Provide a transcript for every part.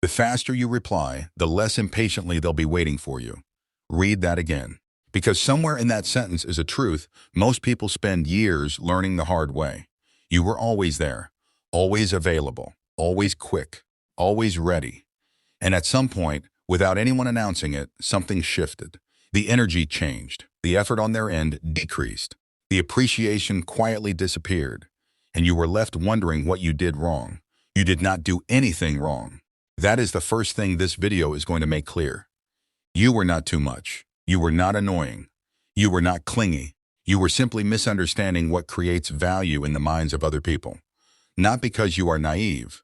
The faster you reply, the less impatiently they'll be waiting for you. Read that again. Because somewhere in that sentence is a truth most people spend years learning the hard way. You were always there, always available, always quick, always ready. And at some point, without anyone announcing it, something shifted. The energy changed. The effort on their end decreased. The appreciation quietly disappeared. And you were left wondering what you did wrong. You did not do anything wrong. That is the first thing this video is going to make clear. You were not too much. You were not annoying. You were not clingy. You were simply misunderstanding what creates value in the minds of other people. Not because you are naive,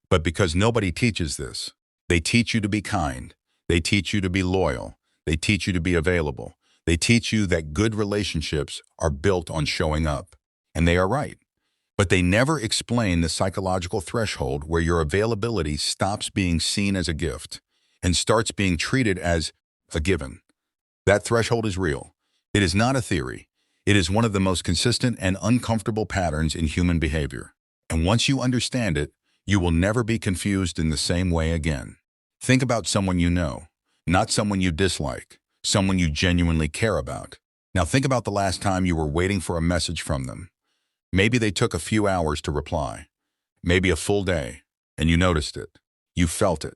but because nobody teaches this. They teach you to be kind. They teach you to be loyal. They teach you to be available. They teach you that good relationships are built on showing up. And they are right. But they never explain the psychological threshold where your availability stops being seen as a gift and starts being treated as a given. That threshold is real. It is not a theory. It is one of the most consistent and uncomfortable patterns in human behavior. And once you understand it, you will never be confused in the same way again. Think about someone you know, not someone you dislike, someone you genuinely care about. Now think about the last time you were waiting for a message from them. Maybe they took a few hours to reply, maybe a full day, and you noticed it. You felt it.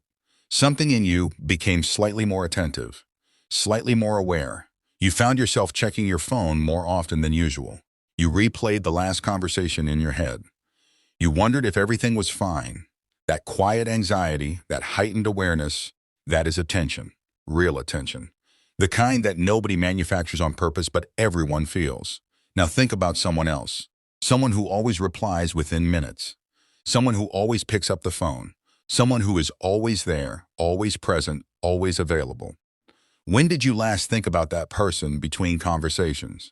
Something in you became slightly more attentive, slightly more aware. You found yourself checking your phone more often than usual. You replayed the last conversation in your head. You wondered if everything was fine. That quiet anxiety, that heightened awareness, that is attention, real attention. The kind that nobody manufactures on purpose but everyone feels. Now think about someone else. Someone who always replies within minutes. Someone who always picks up the phone. Someone who is always there, always present, always available. When did you last think about that person between conversations?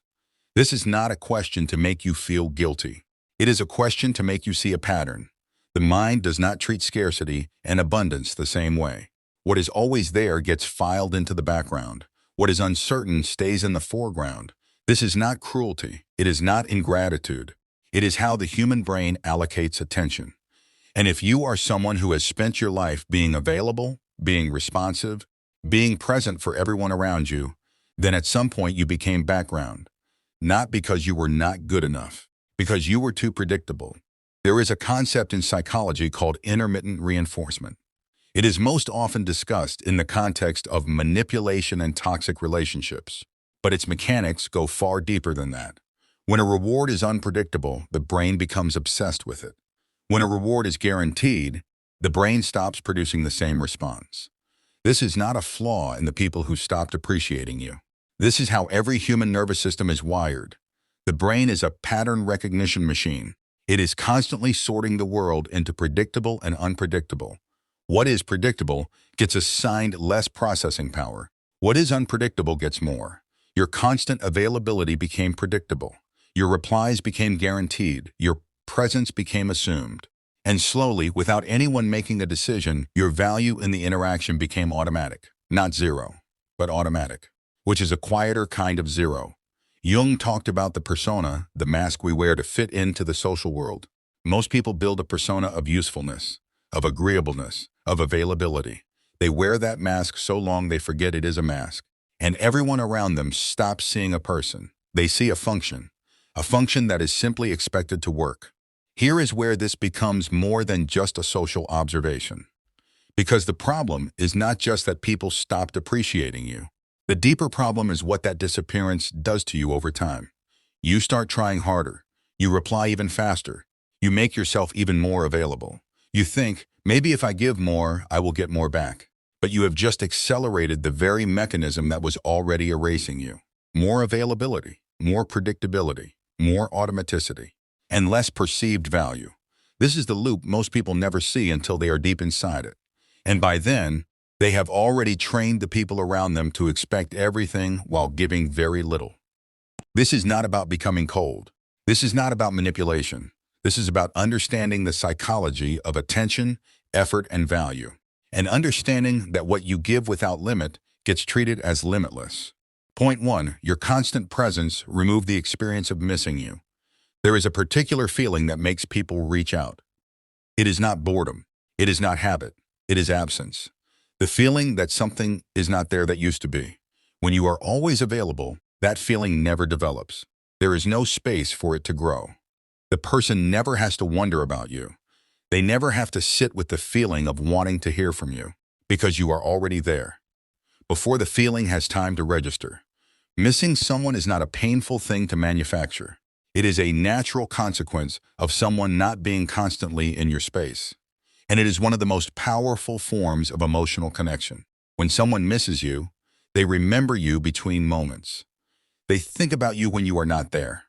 This is not a question to make you feel guilty. It is a question to make you see a pattern. The mind does not treat scarcity and abundance the same way. What is always there gets filed into the background. What is uncertain stays in the foreground. This is not cruelty. It is not ingratitude. It is how the human brain allocates attention. And if you are someone who has spent your life being available, being responsive, being present for everyone around you, then at some point you became background. Not because you were not good enough, because you were too predictable. There is a concept in psychology called intermittent reinforcement. It is most often discussed in the context of manipulation and toxic relationships, but its mechanics go far deeper than that. When a reward is unpredictable, the brain becomes obsessed with it. When a reward is guaranteed, the brain stops producing the same response. This is not a flaw in the people who stopped appreciating you. This is how every human nervous system is wired. The brain is a pattern recognition machine. It is constantly sorting the world into predictable and unpredictable. What is predictable gets assigned less processing power. What is unpredictable gets more. Your constant availability became predictable. Your replies became guaranteed. Your presence became assumed. And slowly, without anyone making a decision, your value in the interaction became automatic. Not zero, but automatic, which is a quieter kind of zero. Jung talked about the persona, the mask we wear to fit into the social world. Most people build a persona of usefulness, of agreeableness, of availability. They wear that mask so long they forget it is a mask. And everyone around them stops seeing a person. They see a function that is simply expected to work. Here is where this becomes more than just a social observation. Because the problem is not just that people stopped appreciating you. The deeper problem is what that disappearance does to you over time. You start trying harder. You reply even faster. You make yourself even more available. You think, maybe if I give more, I will get more back. But you have just accelerated the very mechanism that was already erasing you. More availability, more predictability, more automaticity, and less perceived value. This is the loop most people never see until they are deep inside it. And by then, they have already trained the people around them to expect everything while giving very little. This is not about becoming cold. This is not about manipulation. This is about understanding the psychology of attention, effort, and value. And understanding that what you give without limit gets treated as limitless. Point 1. Your constant presence removed the experience of missing you. There is a particular feeling that makes people reach out. It is not boredom. It is not habit. It is absence. The feeling that something is not there that used to be. When you are always available, that feeling never develops. There is no space for it to grow. The person never has to wonder about you. They never have to sit with the feeling of wanting to hear from you, because you are already there, before the feeling has time to register. Missing someone is not a painful thing to manufacture. It is a natural consequence of someone not being constantly in your space. And it is one of the most powerful forms of emotional connection. When someone misses you, they remember you between moments. They think about you when you are not there.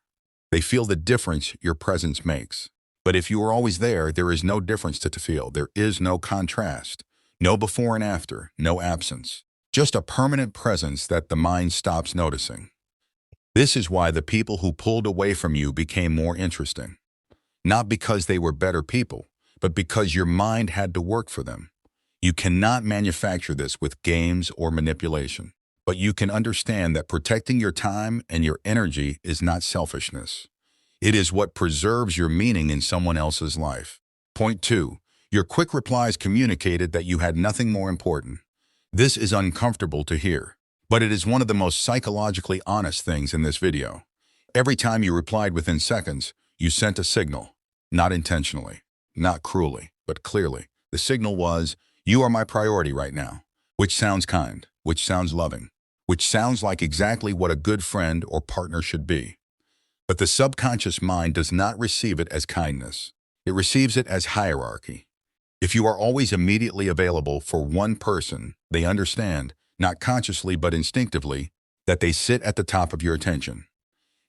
They feel the difference your presence makes. But if you are always there, there is no difference to feel. There is no contrast, no before and after, no absence. Just a permanent presence that the mind stops noticing. This is why the people who pulled away from you became more interesting. Not because they were better people, but because your mind had to work for them. You cannot manufacture this with games or manipulation. But you can understand that protecting your time and your energy is not selfishness. It is what preserves your meaning in someone else's life. Point 2. Your quick replies communicated that you had nothing more important. This is uncomfortable to hear, but it is one of the most psychologically honest things in this video. Every time you replied within seconds, you sent a signal. Not intentionally, not cruelly, but clearly. The signal was, you are my priority right now. Which sounds kind, which sounds loving, which sounds like exactly what a good friend or partner should be. But the subconscious mind does not receive it as kindness. It receives it as hierarchy. If you are always immediately available for one person, they understand, not consciously but instinctively, that they sit at the top of your attention.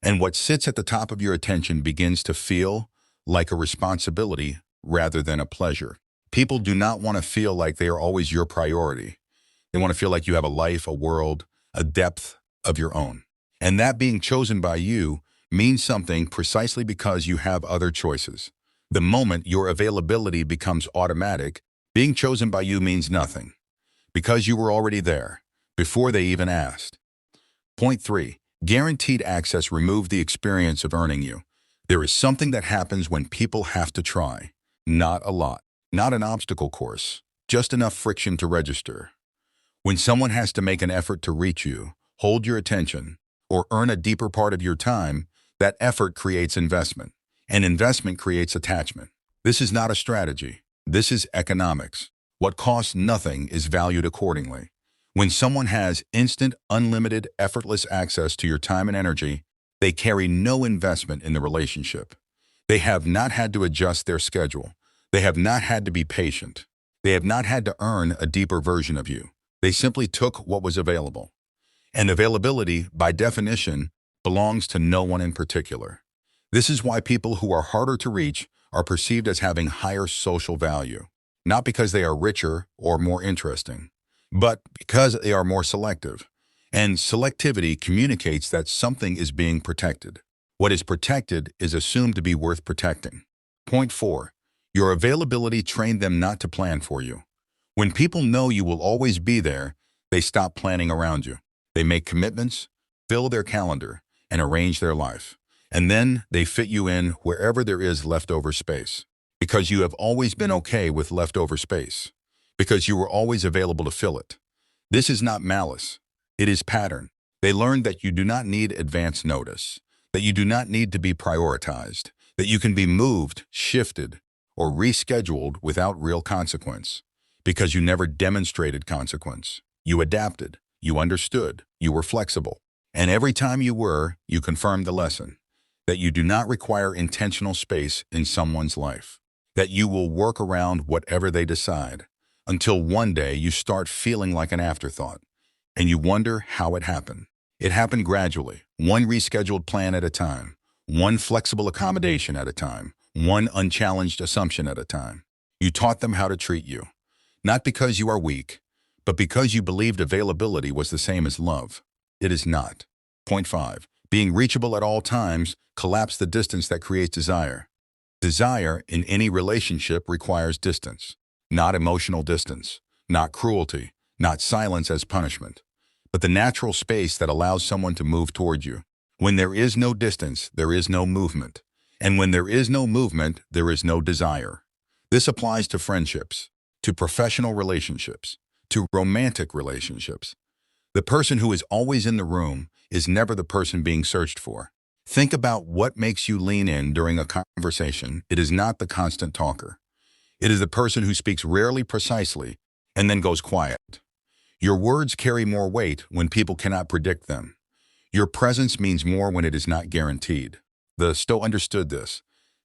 And what sits at the top of your attention begins to feel like a responsibility rather than a pleasure. People do not want to feel like they are always your priority. They want to feel like you have a life, a world, a depth of your own. And that being chosen by you means something precisely because you have other choices. The moment your availability becomes automatic, being chosen by you means nothing, because you were already there, before they even asked. Point 3. Guaranteed access removed the experience of earning you. There is something that happens when people have to try. Not a lot. Not an obstacle course. Just enough friction to register. When someone has to make an effort to reach you, hold your attention, or earn a deeper part of your time, that effort creates investment. And investment creates attachment. This is not a strategy. This is economics. What costs nothing is valued accordingly. When someone has instant, unlimited, effortless access to your time and energy, they carry no investment in the relationship. They have not had to adjust their schedule. They have not had to be patient. They have not had to earn a deeper version of you. They simply took what was available. And availability, by definition, belongs to no one in particular. This is why people who are harder to reach are perceived as having higher social value, not because they are richer or more interesting, but because they are more selective. And selectivity communicates that something is being protected. What is protected is assumed to be worth protecting. Point 4. Your availability trained them not to plan for you. When people know you will always be there, they stop planning around you. They make commitments, fill their calendar, and arrange their life. And then they fit you in wherever there is leftover space. Because you have always been okay with leftover space. Because you were always available to fill it. This is not malice. It is pattern. They learned that you do not need advance notice, that you do not need to be prioritized, that you can be moved, shifted, or rescheduled without real consequence. Because you never demonstrated consequence. You adapted, you understood, you were flexible. And every time you were, you confirmed the lesson. That you do not require intentional space in someone's life. That you will work around whatever they decide. Until one day you start feeling like an afterthought. And you wonder how it happened. It happened gradually, one rescheduled plan at a time, one flexible accommodation at a time, one unchallenged assumption at a time. You taught them how to treat you. Not because you are weak, but because you believed availability was the same as love. It is not. Point 5. Being reachable at all times collapses the distance that creates desire. Desire in any relationship requires distance. Not emotional distance, not cruelty, not silence as punishment, but the natural space that allows someone to move toward you. When there is no distance, there is no movement. And when there is no movement, there is no desire. This applies to friendships, to professional relationships, to romantic relationships. The person who is always in the room is never the person being searched for. Think about what makes you lean in during a conversation. It is not the constant talker. It is the person who speaks rarely precisely and then goes quiet. Your words carry more weight when people cannot predict them. Your presence means more when it is not guaranteed. The Stoics understood this.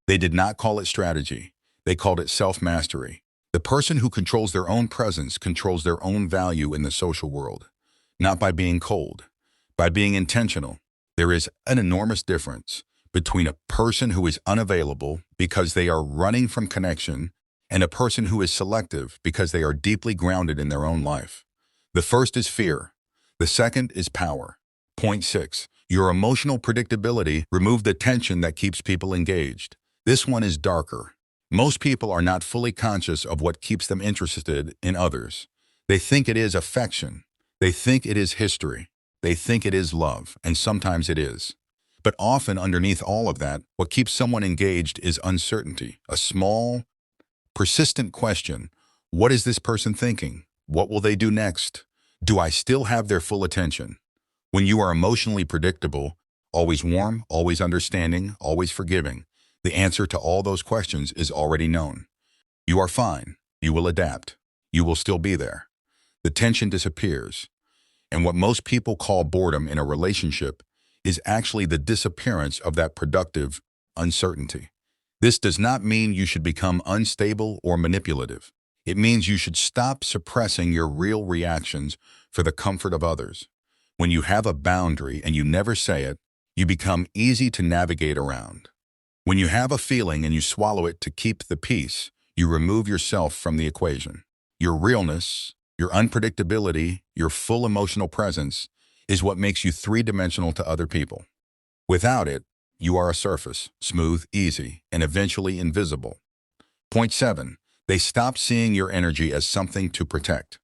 They did not call it strategy. They called it self-mastery. The person who controls their own presence controls their own value in the social world. Not by being cold, by being intentional. There is an enormous difference between a person who is unavailable because they are running from connection and a person who is selective because they are deeply grounded in their own life. The first is fear. The second is power. Point 6. Your emotional predictability removes the tension that keeps people engaged. This one is darker. Most people are not fully conscious of what keeps them interested in others. They think it is affection. They think it is history. They think it is love, and sometimes it is. But often underneath all of that, what keeps someone engaged is uncertainty. A small, persistent question. What is this person thinking? What will they do next? Do I still have their full attention? When you are emotionally predictable, always warm, always understanding, always forgiving, the answer to all those questions is already known. You are fine. You will adapt. You will still be there. The tension disappears. And what most people call boredom in a relationship is actually the disappearance of that productive uncertainty. This does not mean you should become unstable or manipulative. It means you should stop suppressing your real reactions for the comfort of others. When you have a boundary and you never say it, you become easy to navigate around. When you have a feeling and you swallow it to keep the peace, you remove yourself from the equation. Your realness, your unpredictability, your full emotional presence is what makes you three-dimensional to other people. Without it, you are a surface, smooth, easy, and eventually invisible. Point 7. They stop seeing your energy as something to protect.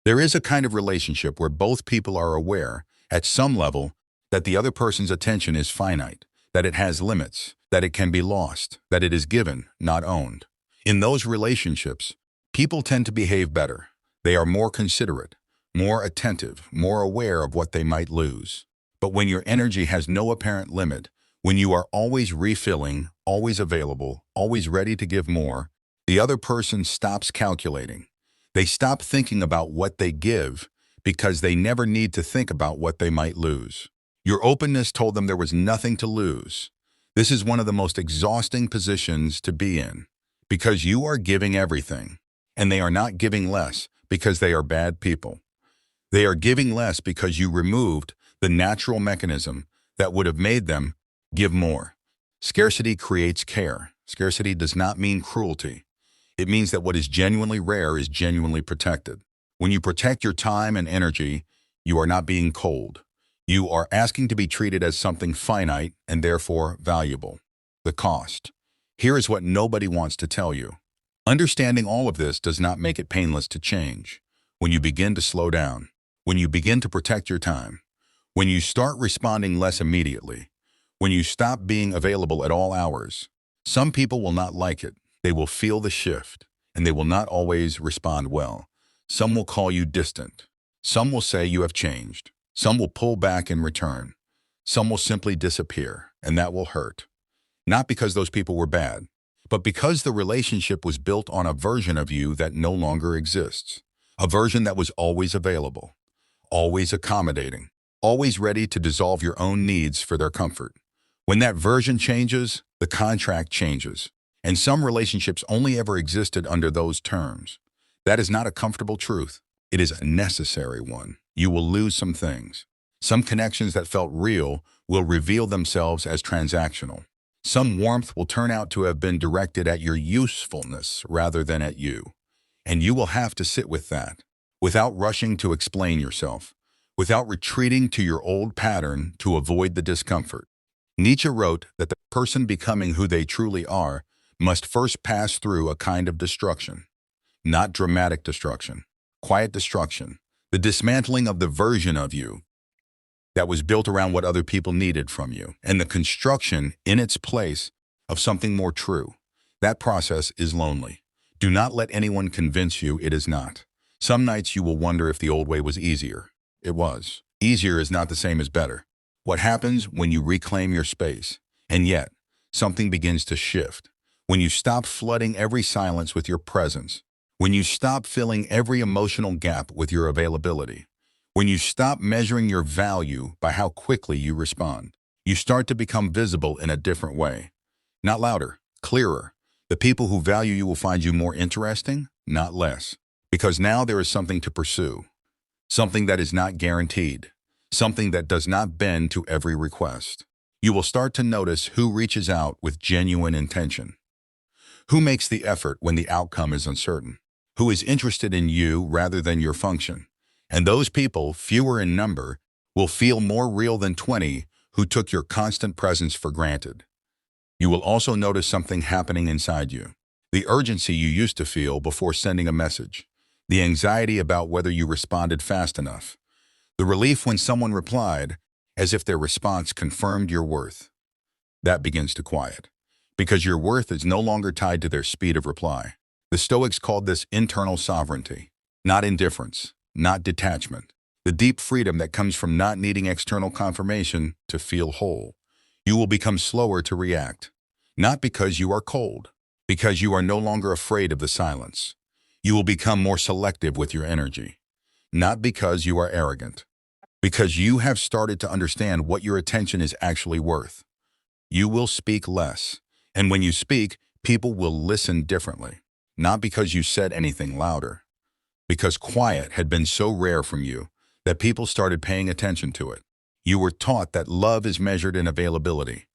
There is a kind of relationship where both people are aware, at some level, that the other person's attention is finite, that it has limits, that it can be lost, that it is given, not owned. In those relationships, people tend to behave better. They are more considerate, more attentive, more aware of what they might lose. But when your energy has no apparent limit, when you are always refilling, always available, always ready to give more, the other person stops calculating. They stop thinking about what they give because they never need to think about what they might lose. Your openness told them there was nothing to lose. This is one of the most exhausting positions to be in because you are giving everything, and they are not giving less because they are bad people. They are giving less because you removed the natural mechanism that would have made them give more. Scarcity creates care. Scarcity does not mean cruelty. It means that what is genuinely rare is genuinely protected. When you protect your time and energy, you are not being cold. You are asking to be treated as something finite and therefore valuable. The cost. Here is what nobody wants to tell you. Understanding all of this does not make it painless to change. When you begin to slow down, when you begin to protect your time, when you start responding less immediately, when you stop being available at all hours, some people will not like it. They will feel the shift, and they will not always respond well. Some will call you distant. Some will say you have changed. Some will pull back in return. Some will simply disappear, and that will hurt. Not because those people were bad, but because the relationship was built on a version of you that no longer exists. A version that was always available, always accommodating, always ready to dissolve your own needs for their comfort. When that version changes, the contract changes. And some relationships only ever existed under those terms. That is not a comfortable truth. It is a necessary one. You will lose some things. Some connections that felt real will reveal themselves as transactional. Some warmth will turn out to have been directed at your usefulness rather than at you. And you will have to sit with that, without rushing to explain yourself, without retreating to your old pattern to avoid the discomfort. Nietzsche wrote that the person becoming who they truly are must first pass through a kind of destruction. Not dramatic destruction, quiet destruction, the dismantling of the version of you that was built around what other people needed from you, and the construction in its place of something more true. That process is lonely. Do not let anyone convince you it is not. Some nights you will wonder if the old way was easier. It was. Easier is not the same as better. What happens when you reclaim your space? And yet, something begins to shift. When you stop flooding every silence with your presence. When you stop filling every emotional gap with your availability. When you stop measuring your value by how quickly you respond. You start to become visible in a different way. Not louder, clearer. The people who value you will find you more interesting, not less. Because now there is something to pursue. Something that is not guaranteed. Something that does not bend to every request. You will start to notice who reaches out with genuine intention. Who makes the effort when the outcome is uncertain. Who is interested in you rather than your function. And those people, fewer in number, will feel more real than 20 who took your constant presence for granted. You will also notice something happening inside you. The urgency you used to feel before sending a message. The anxiety about whether you responded fast enough. The relief when someone replied, as if their response confirmed your worth. That begins to quiet. Because your worth is no longer tied to their speed of reply. The Stoics called this internal sovereignty. Not indifference, not detachment. The deep freedom that comes from not needing external confirmation to feel whole. You will become slower to react. Not because you are cold, because you are no longer afraid of the silence. You will become more selective with your energy. Not because you are arrogant, because you have started to understand what your attention is actually worth. You will speak less, and when you speak, people will listen differently. Not because you said anything louder, because quiet had been so rare from you that people started paying attention to it. You were taught that love is measured in availability,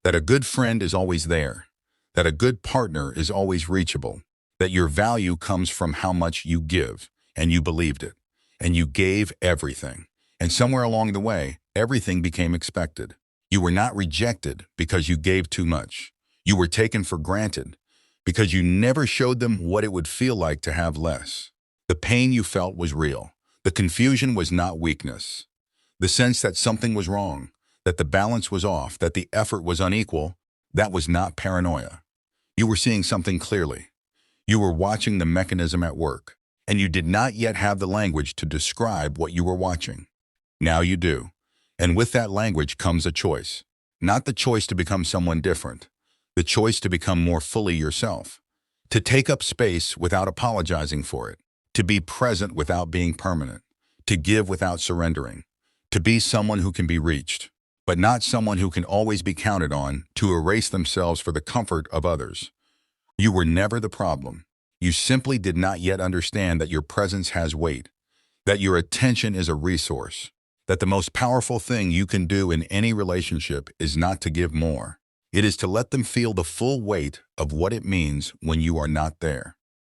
that a good friend is always there, that a good partner is always reachable, that your value comes from how much you give, and you believed it, and you gave everything. And somewhere along the way, everything became expected. You were not rejected because you gave too much. You were taken for granted because you never showed them what it would feel like to have less. The pain you felt was real. The confusion was not weakness. The sense that something was wrong, that the balance was off, that the effort was unequal, that was not paranoia. You were seeing something clearly. You were watching the mechanism at work, and you did not yet have the language to describe what you were watching. Now you do. And with that language comes a choice. Not the choice to become someone different, the choice to become more fully yourself. To take up space without apologizing for it. To be present without being permanent. To give without surrendering. To be someone who can be reached, but not someone who can always be counted on to erase themselves for the comfort of others. You were never the problem. You simply did not yet understand that your presence has weight, that your attention is a resource, that the most powerful thing you can do in any relationship is not to give more. It is to let them feel the full weight of what it means when you are not there.